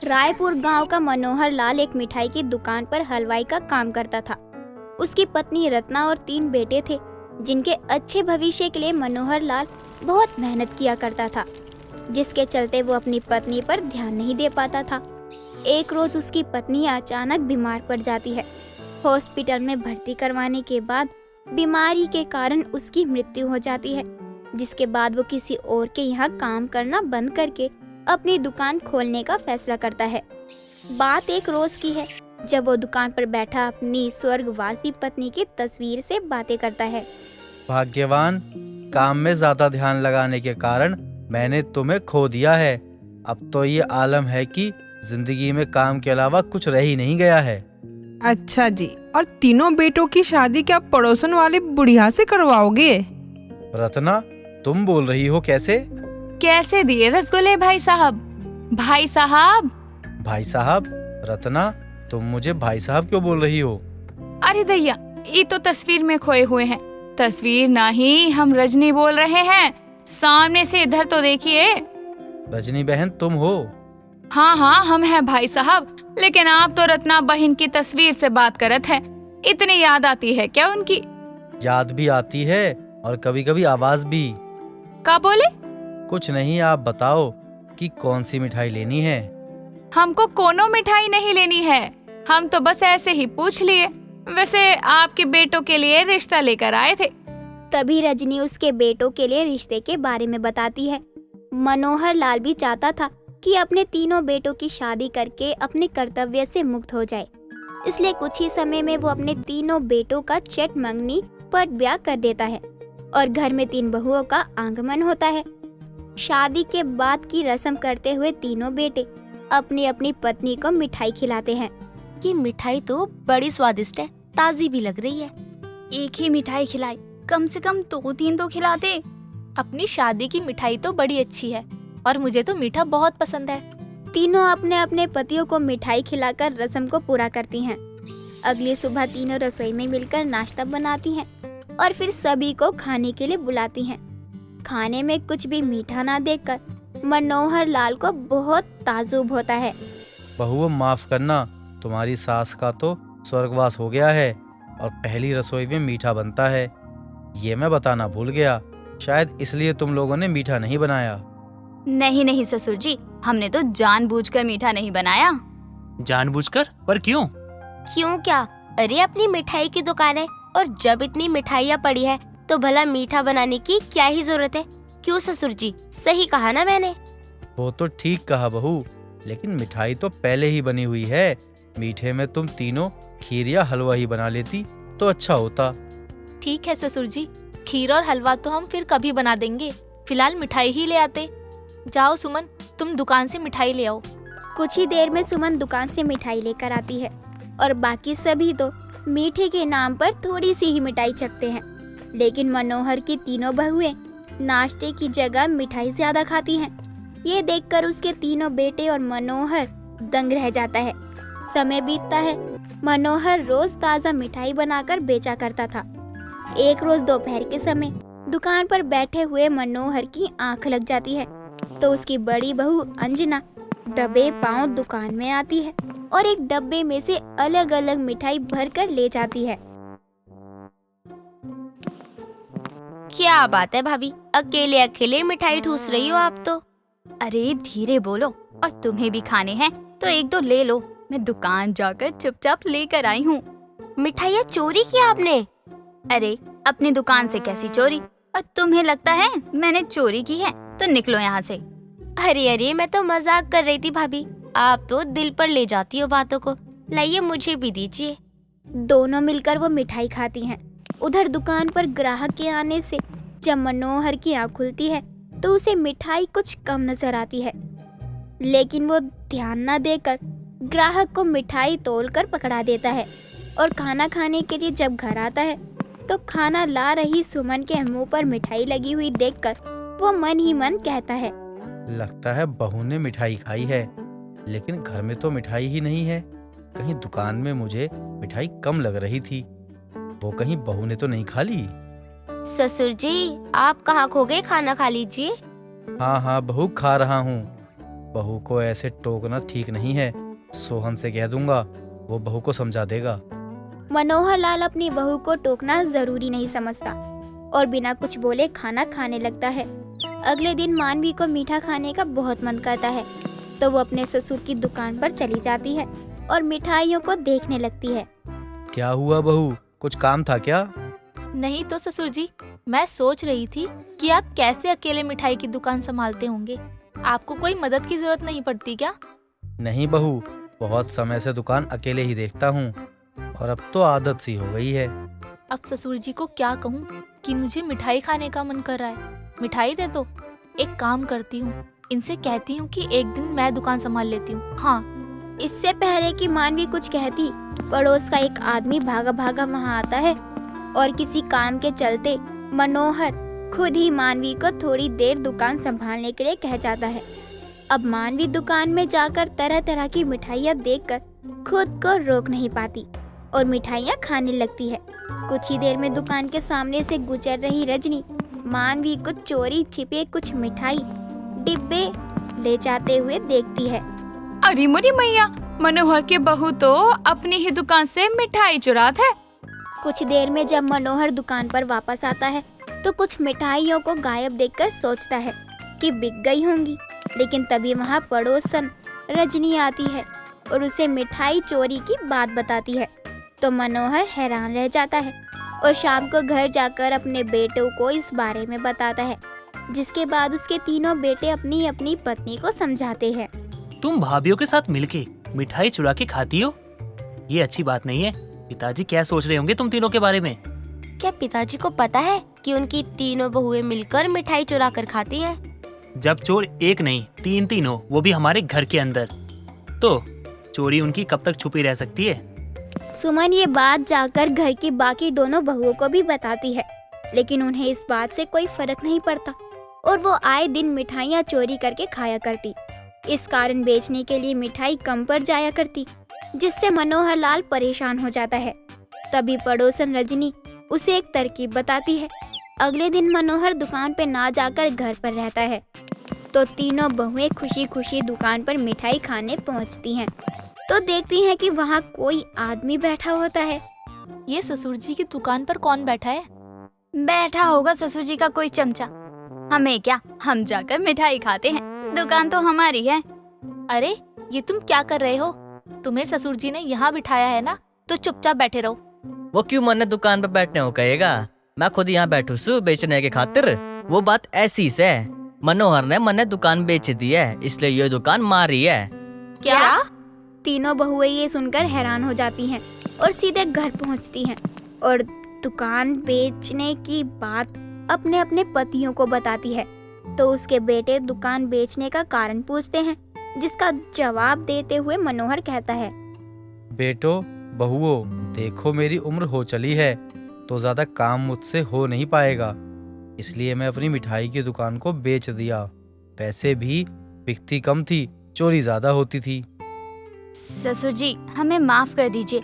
रायपुर गांव का मनोहर लाल एक मिठाई की दुकान पर हलवाई का काम करता था। उसकी पत्नी रत्ना और 3 बेटे थे, जिनके अच्छे भविष्य के लिए मनोहर लाल बहुत मेहनत किया करता था, जिसके चलते वो अपनी पत्नी पर ध्यान नहीं दे पाता था। एक रोज उसकी पत्नी अचानक बीमार पड़ जाती है। हॉस्पिटल में भर्ती करवाने के बाद बीमारी के कारण उसकी मृत्यु हो जाती है, जिसके बाद वो किसी और के यहाँ काम करना बंद करके अपनी दुकान खोलने का फैसला करता है। बात एक रोज की है, जब वो दुकान पर बैठा अपनी स्वर्गवासी पत्नी की तस्वीर से बातें करता है। भाग्यवान, काम में ज्यादा ध्यान लगाने के कारण मैंने तुम्हें खो दिया है। अब तो ये आलम है कि जिंदगी में काम के अलावा कुछ रह ही नहीं गया है। अच्छा जी, और तीनों बेटों की शादी क्या पड़ोसन वाली बुढ़िया से करवाओगे? रत्ना, तुम बोल रही हो कैसे? कैसे दिए रसगुल्ले भाई साहब? भाई साहब? भाई साहब? रत्ना, तुम मुझे भाई साहब क्यों बोल रही हो? अरे दैया, ये तो तस्वीर में खोए हुए हैं। तस्वीर नहीं, हम रजनी बोल रहे हैं। सामने से इधर तो देखिए। रजनी बहन तुम हो? हाँ हाँ, हम हैं भाई साहब, लेकिन आप तो रत्ना बहन की तस्वीर से बात करत हैं। इतनी याद आती है क्या उनकी? याद भी आती है और कभी कभी आवाज भी। क्या बोले? कुछ नहीं, आप बताओ कि कौन सी मिठाई लेनी है? हमको कोनो मिठाई नहीं लेनी है, हम तो बस ऐसे ही पूछ लिए। वैसे आपके बेटों के लिए रिश्ता लेकर आए थे। तभी रजनी उसके बेटों के लिए रिश्ते के बारे में बताती है। मनोहर लाल भी चाहता था कि अपने तीनों बेटों की शादी करके अपने कर्तव्य से मुक्त हो जाए, इसलिए कुछ ही समय में वो अपने तीनों बेटों का चट मंगनी पर ब्याह कर देता है और घर में 3 बहुओं का आगमन होता है। शादी के बाद की रस्म करते हुए तीनों बेटे अपनी अपनी पत्नी को मिठाई खिलाते हैं। ये मिठाई तो बड़ी स्वादिष्ट है, ताजी भी लग रही है। एक ही मिठाई खिलाई, कम से कम 2-3 तो खिलाते। अपनी शादी की मिठाई तो बड़ी अच्छी है और मुझे तो मीठा बहुत पसंद है। तीनों अपने अपने पतियों को मिठाई खिलाकर रस्म को पूरा करती हैं। अगली सुबह तीनों रसोई में मिलकर नाश्ता बनाती हैं और फिर सभी को खाने के लिए बुलाती हैं। खाने में कुछ भी मीठा ना देखकर मनोहर लाल को बहुत ताजुब होता है। बहुओं, माफ करना, तुम्हारी सास का तो स्वर्गवास हो गया है और पहली रसोई में मीठा बनता है। ये मैं बताना भूल गया, शायद इसलिए तुम लोगों ने मीठा नहीं बनाया। नहीं नहीं ससुर जी, हमने तो जानबूझकर मीठा नहीं बनाया। जानबूझकर? पर क्यों? क्यों क्या? अरे अपनी मिठाई की दुकान है और जब इतनी मिठाइयाँ पड़ी है तो भला मीठा बनाने की क्या ही जरूरत है? क्यों ससुर जी, सही कहा ना मैंने? वो तो ठीक कहा बहू, लेकिन मिठाई तो पहले ही बनी हुई है। मीठे में तुम तीनों खीर या हलवा ही बना लेती तो अच्छा होता। ठीक है ससुर जी, खीर और हलवा तो हम फिर कभी बना देंगे, फिलहाल मिठाई ही ले आते। जाओ सुमन, तुम दुकान से मिठाई ले आओ। कुछ ही देर में सुमन दुकान से मिठाई लेकर आती है और बाकी सभी तो मीठे के नाम पर थोड़ी सी ही मिठाई चखते हैं, लेकिन मनोहर की तीनों बहुएं नाश्ते की जगह मिठाई ज्यादा खाती हैं। ये देखकर उसके तीनों बेटे और मनोहर दंग रह जाता है। समय बीतता है, मनोहर रोज ताज़ा मिठाई बनाकर बेचा करता था। एक रोज दोपहर के समय दुकान पर बैठे हुए मनोहर की आंख लग जाती है, तो उसकी बड़ी बहू अंजना डब्बे पांव दुकान में आती है और एक डब्बे में से अलग अलग मिठाई भरकर ले जाती है। क्या बात है भाभी, अकेले अकेले मिठाई ठूस रही हो आप तो। अरे धीरे बोलो, और तुम्हें भी खाने हैं तो 1-2 ले लो। मैं दुकान जाकर चुपचाप लेकर आई हूँ। मिठाइयाँ चोरी की आपने? अरे अपनी दुकान से कैसी चोरी? और तुम्हें लगता है मैंने चोरी की है? तो निकलो यहाँ से। अरे अरे, मैं तो मजाक कर रही थी भाभी, आप तो दिल पर ले जाती हो बातों को। लाइए मुझे भी दीजिए। दोनों मिलकर वो मिठाई खाती हैं। उधर दुकान पर ग्राहक के आने से जब मनोहर की आँख खुलती है तो उसे मिठाई कुछ कम नजर आती है, लेकिन वो ध्यान न देकर ग्राहक को मिठाई तोलकर पकड़ा देता है और खाना खाने के लिए जब घर आता है तो खाना ला रही सुमन के मुंह पर मिठाई लगी हुई देखकर वो मन ही मन कहता है, लगता है बहू ने मिठाई खाई है, लेकिन घर में तो मिठाई ही नहीं है। कहीं दुकान में मुझे मिठाई कम लग रही थी, वो कहीं बहू ने तो नहीं खा ली। ससुर जी, आप कहाँ खो गए? खाना खा लीजिए। हाँ हाँ बहू, खा रहा हूँ। बहू को ऐसे टोकना ठीक नहीं है। सोहन से कह दूंगा, वो बहू को समझा देगा। मनोहर लाल अपनी बहू को टोकना जरूरी नहीं समझता और बिना कुछ बोले खाना खाने लगता है। अगले दिन मानवी को मीठा खाने का बहुत मन करता है, तो वो अपने ससुर की दुकान पर चली जाती है और मिठाइयों को देखने लगती है। क्या हुआ बहू, कुछ काम था क्या? नहीं तो ससुर जी, मैं सोच रही थी कि आप कैसे अकेले मिठाई की दुकान संभालते होंगे। आपको कोई मदद की जरूरत नहीं पड़ती क्या? नहीं बहू, बहुत समय से दुकान अकेले ही देखता हूँ और अब तो आदत सी हो गई है। अब ससुर जी को क्या कहूँ कि मुझे मिठाई खाने का मन कर रहा है। मिठाई दे दो। एक काम करती हूँ, इनसे कहती हूँ कि एक दिन मैं दुकान संभाल लेती हूँ। हाँ। इससे पहले कि मानवी कुछ कहती, पड़ोस का एक आदमी भागा भागा वहाँ आता है और किसी काम के चलते मनोहर खुद ही मानवी को थोड़ी देर दुकान संभालने के लिए कह जाता है। अब मानवी दुकान में जाकर तरह तरह की मिठाइयाँ देखकर खुद को रोक नहीं पाती और मिठाइयाँ खाने लगती है। कुछ ही देर में दुकान के सामने से गुजर रही रजनी मानवी को चोरी छिपे कुछ मिठाई डिब्बे ले जाते हुए देखती है। अरे मोरी मैया, मनोहर के बहू तो अपनी ही दुकान से मिठाई चुरात है। कुछ देर में जब मनोहर दुकान पर वापस आता है तो कुछ मिठाइयों को गायब देखकर सोचता है कि बिक गई होंगी, लेकिन तभी वहाँ पड़ोसन रजनी आती है और उसे मिठाई चोरी की बात बताती है। तो मनोहर हैरान रह जाता है और शाम को घर जाकर अपने बेटों को इस बारे में बताता है, जिसके बाद उसके तीनों बेटे अपनी अपनी पत्नी को समझाते हैं। तुम भाभीियों के साथ मिलके मिठाई चुरा के खाती हो, ये अच्छी बात नहीं है। पिताजी क्या सोच रहे होंगे तुम तीनों के बारे में? क्या पिताजी को पता है कि उनकी तीनों बहुएं मिलकर मिठाई चुरा कर खाती हैं? जब चोर एक नहीं तीन हो, वो भी हमारे घर के अंदर, तो चोरी उनकी कब तक छुपी रह सकती है? सुमन ये बात जाकर घर की बाकी दोनों बहुओं को भी बताती है, लेकिन उन्हें इस बात से कोई फर्क नहीं पड़ता और वो आए दिन मिठाइयाँ चोरी करके खाया करती। इस कारण बेचने के लिए मिठाई कम पड़ जाया करती, जिससे मनोहर लाल परेशान हो जाता है। तभी पड़ोसन रजनी उसे एक तरकीब बताती है। अगले दिन मनोहर दुकान पे ना जाकर घर पर रहता है, तो तीनों बहुएं खुशी खुशी दुकान पर मिठाई खाने पहुंचती हैं। तो देखती हैं कि वहाँ कोई आदमी बैठा होता है। ये ससुर जी की दुकान पर कौन बैठा है? बैठा होगा ससुर जी का कोई चमचा। हमें क्या, हम जाकर मिठाई खाते हैं, दुकान तो हमारी है। अरे ये तुम क्या कर रहे हो? तुम्हें ससुर जी ने यहाँ बिठाया है ना, तो चुपचाप बैठे रहो। वो क्यों मन्ने दुकान पे बैठने हो कहेगा? मैं खुद यहाँ बैठू सु बेचने के खातिर। वो बात ऐसी से मनोहर ने मन्ने दुकान बेच दी है, इसलिए ये दुकान मारी है। क्या? तीनों बहुएं ये सुनकर हैरान हो जाती हैं और सीधे घर पहुंचती हैं और दुकान बेचने की बात अपने अपने पतियों को बताती है। तो उसके बेटे दुकान बेचने का कारण पूछते हैं, जिसका जवाब देते हुए मनोहर कहता है, बेटो बहुओं, देखो मेरी उम्र हो चली है, तो ज्यादा काम मुझसे हो नहीं पाएगा, इसलिए मैं अपनी मिठाई की दुकान को बेच दिया। पैसे भी बिकती कम थी, चोरी ज्यादा होती थी। ससुर जी हमें माफ कर दीजिए।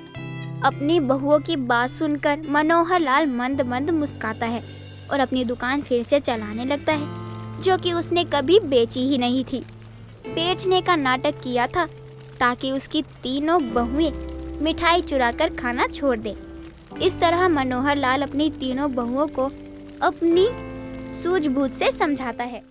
अपनी बहुओं की बात सुनकर मनोहर लाल मंद मंद मुस्कुराता है और अपनी दुकान फिर से चलाने लगता है, जो कि उसने कभी बेची ही नहीं थी। बेचने का नाटक किया था ताकि उसकी तीनों बहुएं मिठाई चुराकर खाना छोड़ दे। इस तरह मनोहर लाल अपनी तीनों बहुओं को अपनी सूझबूझ से समझाता है।